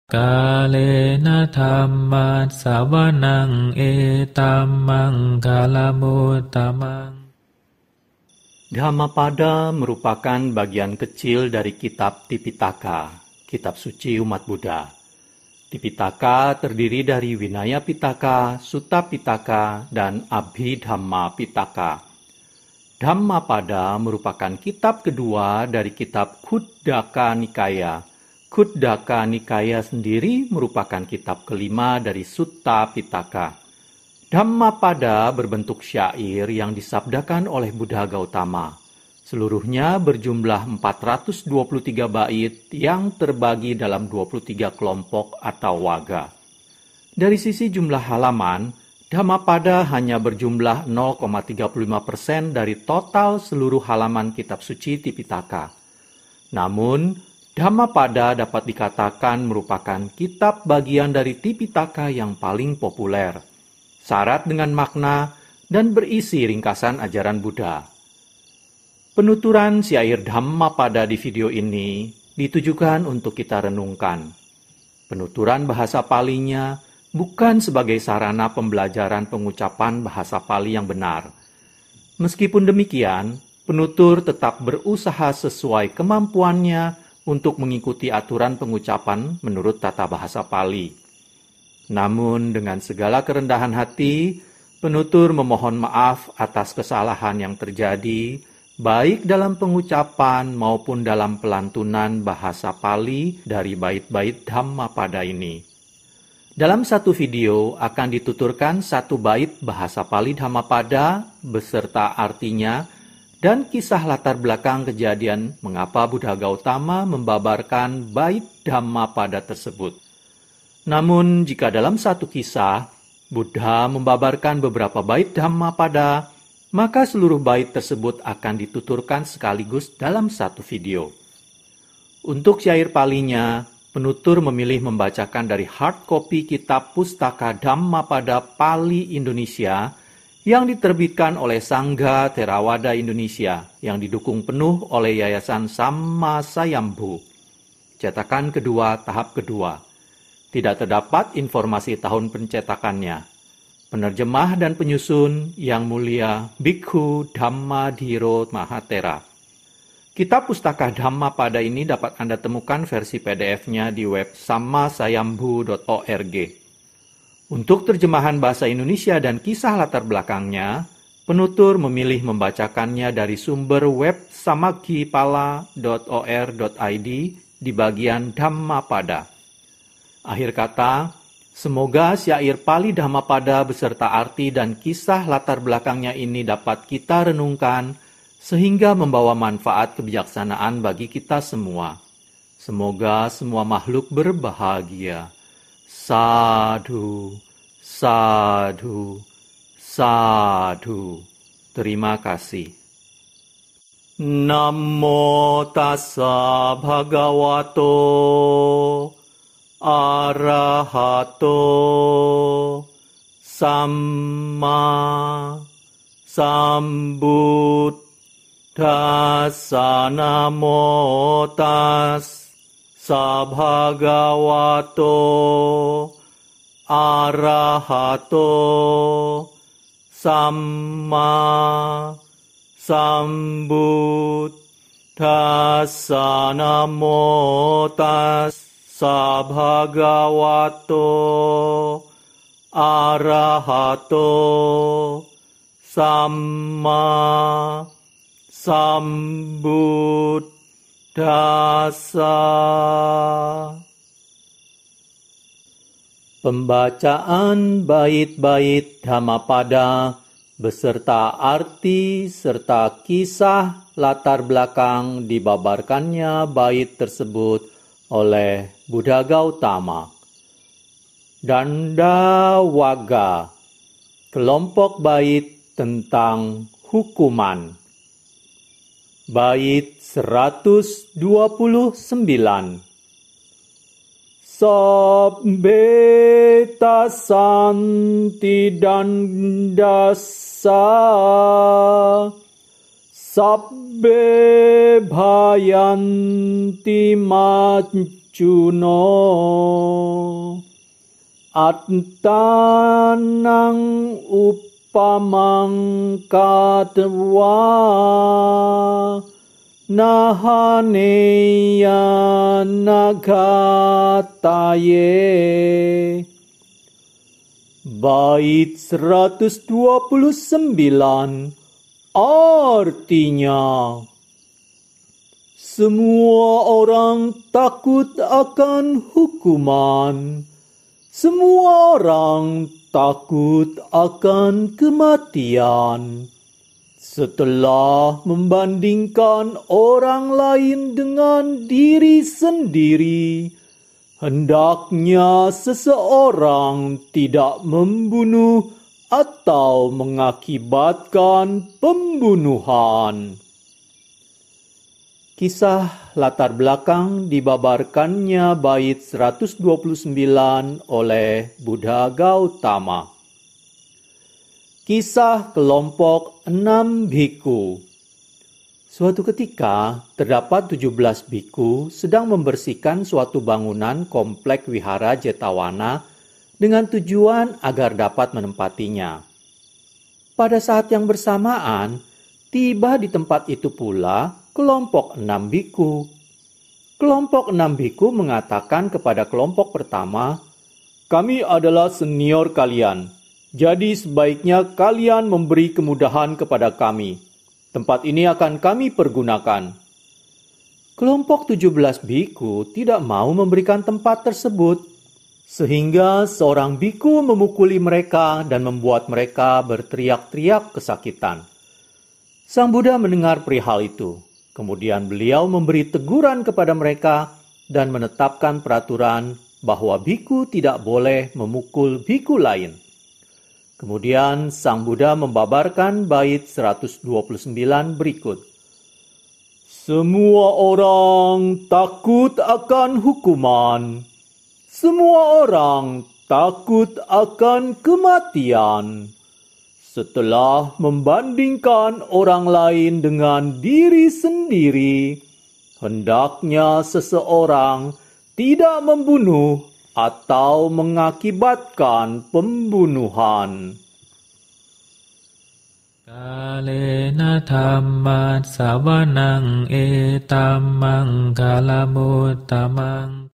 Kalena dhammat sawanang etamang kalamutamang. Dhammapada merupakan bagian kecil dari kitab Tipitaka, kitab suci umat Buddha. Tipitaka terdiri dari Vinaya Pitaka, Sutta Pitaka, dan Abhidhamma Pitaka. Dhammapada merupakan kitab kedua dari kitab Khuddaka Nikaya. Khuddaka Nikaya sendiri merupakan kitab kelima dari Sutta Pitaka. Dhammapada berbentuk syair yang disabdakan oleh Buddha Gautama. Seluruhnya berjumlah 423 bait yang terbagi dalam 23 kelompok atau waga. Dari sisi jumlah halaman, Dhammapada hanya berjumlah 0,35% dari total seluruh halaman kitab suci Tipitaka. Namun, Dhammapada dapat dikatakan merupakan kitab bagian dari Tipitaka yang paling populer, syarat dengan makna, dan berisi ringkasan ajaran Buddha. Penuturan syair Dhammapada di video ini ditujukan untuk kita renungkan. Penuturan bahasa Palinya bukan sebagai sarana pembelajaran pengucapan bahasa Pali yang benar. Meskipun demikian, penutur tetap berusaha sesuai kemampuannya untuk mengikuti aturan pengucapan menurut tata bahasa Pali. Namun dengan segala kerendahan hati, penutur memohon maaf atas kesalahan yang terjadi, baik dalam pengucapan maupun dalam pelantunan bahasa Pali dari bait-bait Dhammapada ini. Dalam satu video akan dituturkan satu bait bahasa Pali Dhammapada beserta artinya dan kisah latar belakang kejadian mengapa Buddha Gautama membabarkan bait Dhammapada tersebut. Namun, jika dalam satu kisah, Buddha membabarkan beberapa bait Dhammapada, maka seluruh bait tersebut akan dituturkan sekaligus dalam satu video. Untuk syair Palinya, penutur memilih membacakan dari hard copy kitab Pustaka Dhammapada Pali Indonesia yang diterbitkan oleh Sangha Theravada Indonesia yang didukung penuh oleh Yayasan Samma Sayambhu. Cetakan kedua tahap kedua. Tidak terdapat informasi tahun pencetakannya. Penerjemah dan penyusun Yang Mulia Bhikkhu Dhammadhiro Mahathera. Kitab Pustaka Dhammapada ini dapat Anda temukan versi PDF-nya di web sammasayambhu.org. Untuk terjemahan bahasa Indonesia dan kisah latar belakangnya, penutur memilih membacakannya dari sumber web samaggipala.or.id di bagian Dhammapada. Akhir kata, semoga syair Pali Dhammapada beserta arti dan kisah latar belakangnya ini dapat kita renungkan sehingga membawa manfaat kebijaksanaan bagi kita semua. Semoga semua makhluk berbahagia. Sadhu, sadhu, sadhu. Terima kasih. Namo tassa bhagavato arahato samma sambuddhassa. Namo tassa Sabhagavato arahato samma sambuddhassa. Namo tassa bhagavato arahato samma sambuddhassa. Pembacaan bait-bait Dhammapada beserta arti serta kisah latar belakang dibabarkannya bait tersebut oleh Buddha Gautama. Dandawaga, kelompok bait tentang hukuman. Bait 129. Sabbe tasanti dandasa sabbe bhayanti macuno attanang upamang katwa nahaneya nagataye. Bait 129 artinya, semua orang takut akan hukuman, semua orang takut akan kematian. Setelah membandingkan orang lain dengan diri sendiri, hendaknya seseorang tidak membunuh atau mengakibatkan pembunuhan. Kisah latar belakang dibabarkannya bait 129 oleh Buddha Gautama. Kisah kelompok 6 biku. Suatu ketika, terdapat 17 biku sedang membersihkan suatu bangunan komplek wihara Jetawana dengan tujuan agar dapat menempatinya. Pada saat yang bersamaan, tiba di tempat itu pula kelompok 6 biku. Kelompok 6 biku mengatakan kepada kelompok pertama, "Kami adalah senior kalian, jadi sebaiknya kalian memberi kemudahan kepada kami. Tempat ini akan kami pergunakan." Kelompok 17 biku tidak mau memberikan tempat tersebut, sehingga seorang biku memukuli mereka dan membuat mereka berteriak-teriak kesakitan. Sang Buddha mendengar perihal itu. Kemudian beliau memberi teguran kepada mereka dan menetapkan peraturan bahwa biku tidak boleh memukul biku lain. Kemudian Sang Buddha membabarkan bait 129 berikut. Semua orang takut akan hukuman. Semua orang takut akan kematian. Setelah membandingkan orang lain dengan diri sendiri, hendaknya seseorang tidak membunuh atau mengakibatkan pembunuhan. Kalena dhamma savanang etamang kalamuttamang